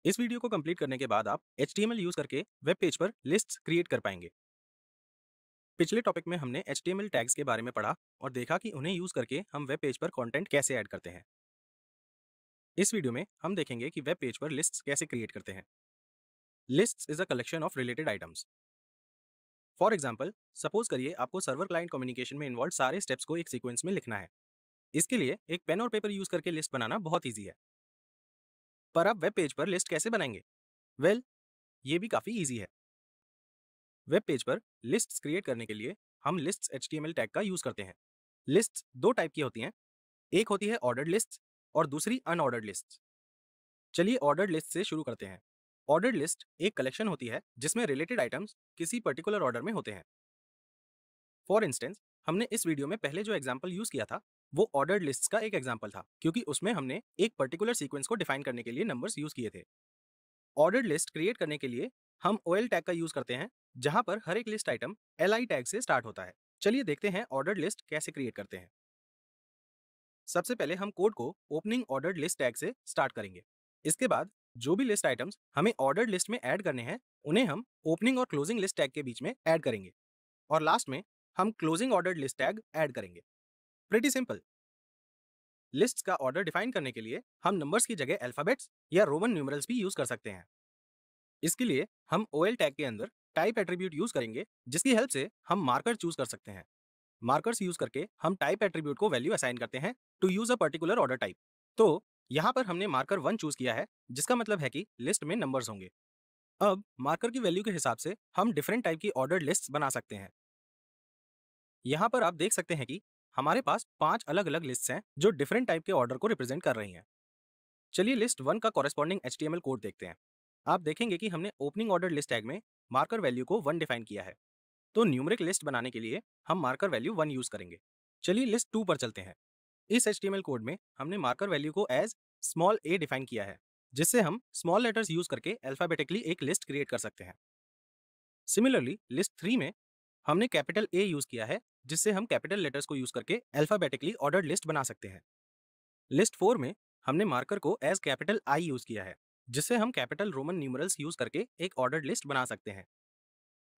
इस वीडियो को कंप्लीट करने के बाद आप HTML यूज करके वेब पेज पर लिस्ट्स क्रिएट कर पाएंगे। पिछले टॉपिक में हमने HTML टैग्स के बारे में पढ़ा और देखा कि उन्हें यूज करके हम वेब पेज पर कंटेंट कैसे ऐड करते हैं। इस वीडियो में हम देखेंगे कि वेब पेज पर लिस्ट्स कैसे क्रिएट करते हैं। Lists is a collection of related items. For example, suppose करिए आपको सर्वर क्लाइंट कम्युनिकेशन में इन्वॉल्व सारे स्टेप्स को एक सीक्वेंस में लिखना है। इसके लिए एक पेन और पेपर यूज करके लिस्ट बनाना बहुत ईजी है। पर आप वेब पेज पर लिस्ट कैसे बनाएंगे? वेल, ये भी काफी ईजी है। वेब पेज पर लिस्ट्स क्रिएट करने के लिए हम लिस्ट्स HTML टैग का यूज करते हैं। लिस्ट्स दो टाइप की होती हैं, एक होती है ऑर्डर्ड लिस्ट्स और दूसरी अनऑर्डर्ड लिस्ट्स। चलिए ऑर्डर्ड लिस्ट से शुरू करते हैं। ऑर्डर्ड लिस्ट एक कलेक्शन होती है जिसमें रिलेटेड आइटम्स किसी पर्टिकुलर ऑर्डर में होते हैं। फॉर इंस्टेंस, हमने इस वीडियो में पहले जो एग्जाम्पल यूज किया था वो ऑर्डर्ड लिस्ट्स का एक एग्जाम्पल था, क्योंकि उसमें हमने एक पर्टिकुलर सीक्वेंस को डिफाइन करने के लिए नंबर्स यूज किए थे। ऑर्डर्ड लिस्ट क्रिएट करने के लिए हम OL टैग का यूज करते हैं, जहां पर हर एक लिस्ट आइटम LI टैग से स्टार्ट होता है। चलिए देखते हैं ऑर्डर्ड लिस्ट कैसे क्रिएट करते हैं। सबसे पहले हम कोड को ओपनिंग ऑर्डर्ड लिस्ट टैग से स्टार्ट करेंगे। इसके बाद जो भी लिस्ट आइटम्स हमें ऑर्डर्ड लिस्ट में ऐड करने हैं उन्हें हम ओपनिंग और क्लोजिंग लिस्ट टैग के बीच में ऐड करेंगे, और लास्ट में हम closing ordered list tag add करेंगे। Pretty simple. लिस्ट्स का ऑर्डर डिफाइन करने के लिए हम नंबर्स की जगह अल्फाबेट्स या रोमन न्यूमरल्स भी यूज कर सकते हैं। इसके लिए हम OL टैग के अंदर टाइप एट्रीब्यूट यूज करेंगे, जिसकी हेल्प से हम मार्कर चूज कर सकते हैं। मार्कर्स यूज करके हम टाइप एट्रीब्यूट को वैल्यू असाइन करते हैं to use a particular order type. तो यहाँ पर हमने मार्कर 1 चूज किया है, जिसका मतलब है कि लिस्ट में नंबर्स होंगे। अब मार्कर की वैल्यू के हिसाब से हम डिफरेंट टाइप की ऑर्डर्ड लिस्ट्स बना सकते हैं। यहाँ पर आप देख सकते हैं कि हमारे पास 5 अलग अलग लिस्ट्स हैं जो डिफरेंट टाइप के ऑर्डर को रिप्रेजेंट कर रही हैं। चलिए लिस्ट 1 का कॉरेस्पॉन्डिंग HTML कोड देखते हैं। आप देखेंगे कि हमने ओपनिंग ऑर्डर लिस्ट टैग में मार्कर वैल्यू को 1 डिफाइन किया है। तो न्यूमेरिक लिस्ट बनाने के लिए हम मार्कर वैल्यू 1 यूज करेंगे। चलिए लिस्ट 2 पर चलते हैं। इस HTML कोड में हमने मार्कर वैल्यू को एज स्मॉल a डिफाइन किया है, जिससे हम स्मॉल लेटर्स यूज करके अल्फाबेटिकली एक लिस्ट क्रिएट कर सकते हैं। सिमिलरली लिस्ट 3 में हमने कैपिटल A यूज किया है, जिससे हम कैपिटल लेटर्स को यूज करके अल्फाबेटिकली ऑर्डर्ड लिस्ट बना सकते हैं। लिस्ट 4 में हमने मार्कर को एज कैपिटल I यूज किया है, जिससे हम कैपिटल रोमन न्यूमरल्स यूज करके एक ऑर्डर्ड लिस्ट बना सकते हैं।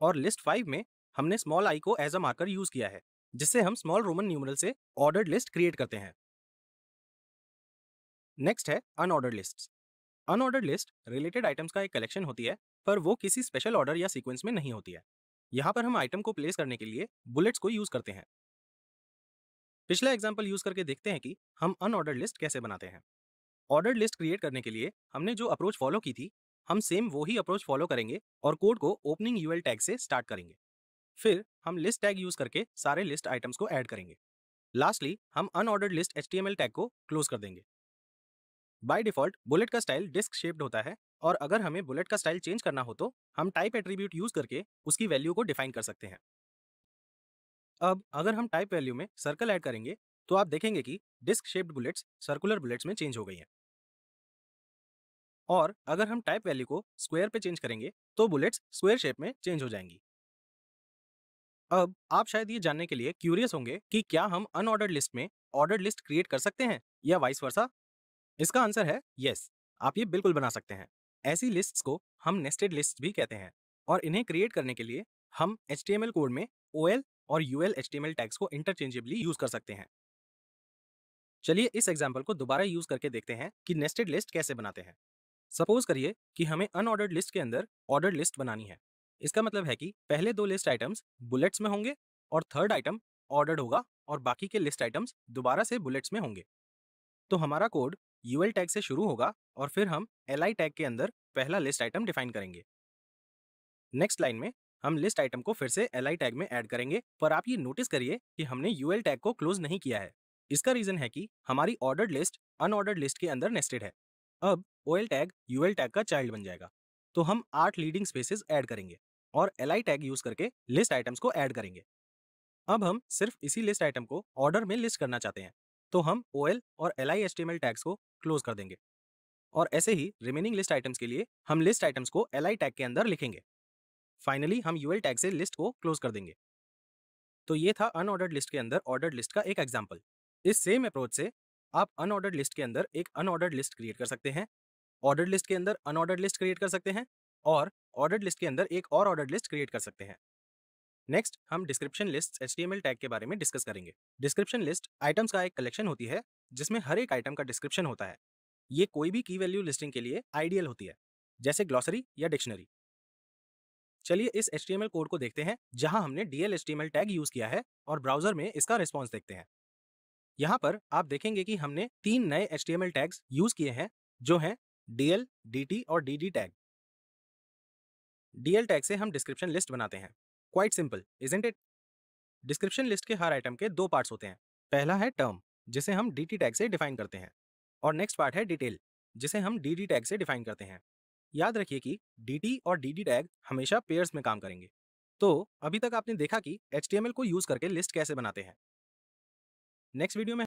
और लिस्ट 5 में हमने स्मॉल i को एज अ मार्कर यूज किया है, जिससे हम स्मॉल रोमन न्यूमरल से ऑर्डर्ड लिस्ट क्रिएट करते हैं। नेक्स्ट है unordered lists. Unordered list related items का एक कलेक्शन होती है, पर वो किसी स्पेशल ऑर्डर या सीक्वेंस में नहीं होती है। यहाँ पर हम आइटम को प्लेस करने के लिए बुलेट्स को यूज करते हैं। पिछला एग्जाम्पल यूज करके देखते हैं कि हम अनऑर्डर्ड लिस्ट कैसे बनाते हैं। ऑर्डर्ड लिस्ट क्रिएट करने के लिए हमने जो अप्रोच फॉलो की थी, हम सेम वही अप्रोच फॉलो करेंगे और कोड को ओपनिंग UL टैग से स्टार्ट करेंगे। फिर हम लिस्ट टैग यूज करके सारे लिस्ट आइटम्स को ऐड करेंगे। लास्टली हम अनऑर्डर्ड लिस्ट HTML टैग को क्लोज कर देंगे। बाय डिफॉल्ट बुलेट का स्टाइल डिस्क शेप्ड होता है, और अगर हमें बुलेट का स्टाइल चेंज करना हो तो हम टाइप एट्रीब्यूट यूज करके उसकी वैल्यू को डिफाइन कर सकते हैं। अब अगर हम टाइप वैल्यू में सर्कल ऐड करेंगे तो आप देखेंगे कि disc shaped bullets circular bullets में चेंज हो गई हैं। और अगर हम टाइप वैल्यू को स्क्वायर पे चेंज करेंगे तो बुलेट्स स्क्वायर शेप में चेंज हो जाएंगी। अब आप शायद ये जानने के लिए क्यूरियस होंगे कि क्या हम अनऑर्डर्ड लिस्ट में ऑर्डर्ड लिस्ट क्रिएट कर सकते हैं या वाइस वर्सा। इसका आंसर है यस, आप ये बिल्कुल बना सकते हैं। ऐसी लिस्ट्स को हम नेस्टेड लिस्ट भी कहते हैं, और इन्हें क्रिएट करने के लिए हम HTML कोड में OL और UL HTML टैग्स को इंटरचेंजेबली यूज कर सकते हैं। चलिए इस एग्जाम्पल को दोबारा यूज करके देखते हैं कि नेस्टेड लिस्ट कैसे बनाते हैं। सपोज करिए कि हमें अनऑर्डर्ड लिस्ट के अंदर ऑर्डर्ड लिस्ट बनानी है। इसका मतलब है कि पहले 2 लिस्ट आइटम्स बुलेट्स में होंगे और थर्ड आइटम ऑर्डर्ड होगा, और बाकी के लिस्ट आइटम्स दोबारा से बुलेट्स में होंगे। तो हमारा कोड UL टैग से शुरू होगा और फिर हम LI टैग के अंदर पहला लिस्ट आइटम डिफाइन करेंगे। नेक्स्ट लाइन में हम लिस्ट आइटम को फिर से LI टैग में ऐड करेंगे, पर आप ये नोटिस करिए कि हमने UL टैग को क्लोज नहीं किया है। इसका रीजन है कि हमारी ऑर्डर्ड लिस्ट अनऑर्डर्ड लिस्ट के अंदर नेस्टेड है। अब OL टैग UL टैग का चाइल्ड बन जाएगा। तो हम 8 लीडिंग स्पेसेस ऐड करेंगे और LI टैग यूज करके लिस्ट आइटम्स को ऐड करेंगे। अब हम सिर्फ इसी लिस्ट आइटम को ऑर्डर में लिस्ट करना चाहते हैं, तो हम OL और LI HTML टैग्स को क्लोज कर देंगे, और ऐसे ही रिमेनिंग लिस्ट आइटम्स के लिए हम लिस्ट आइटम्स को LI टैग के अंदर लिखेंगे। फाइनली हम UL टैग से लिस्ट को क्लोज कर देंगे। तो ये था अनऑर्डर्ड लिस्ट के अंदर ऑर्डर्ड लिस्ट का एक एग्जाम्पल। इस सेम अप्रोच से आप अनऑर्डर्ड लिस्ट के अंदर एक अनऑर्डर्ड लिस्ट क्रिएट कर सकते हैं, ऑर्डर्ड लिस्ट के अंदर अनऑर्डर्ड लिस्ट क्रिएट कर सकते हैं और ऑर्डर्ड लिस्ट के अंदर एक और ऑर्डर्ड लिस्ट क्रिएट कर सकते हैं। नेक्स्ट हम डिस्क्रिप्शन लिस्ट HTML टैग के बारे में डिस्कस करेंगे। डिस्क्रिप्शन लिस्ट आइटम्स का एक कलेक्शन होती है जिसमें हर एक आइटम का डिस्क्रिप्शन होता है। ये कोई भी की वैल्यू लिस्टिंग के लिए आइडियल होती है, जैसे ग्लॉसरी या डिक्शनरी। चलिए इस HTML कोड को देखते हैं जहां हमने DL HTML टैग यूज किया है और ब्राउजर में इसका रिस्पॉन्स देखते हैं। यहाँ पर आप देखेंगे कि हमने 3 नए HTML टैग्स यूज किए हैं जो हैं DL, DT और DD टैग। DL टैग से हम डिस्क्रिप्शन लिस्ट बनाते हैं। Quite simple, isn't it? Description list के हर आइटम के 2 पार्ट्स होते हैं। पहला है टर्म, जिसे हम DT टैग से डिफाइन करते हैं, और नेक्स्ट पार्ट है डिटेल, जिसे हम DD टैग से डिफाइन करते हैं। याद रखिए कि DT और DD टैग हमेशा पेयर्स में काम करेंगे। तो अभी तक आपने देखा कि HTML को यूज करके लिस्ट कैसे बनाते हैं। नेक्स्ट वीडियो में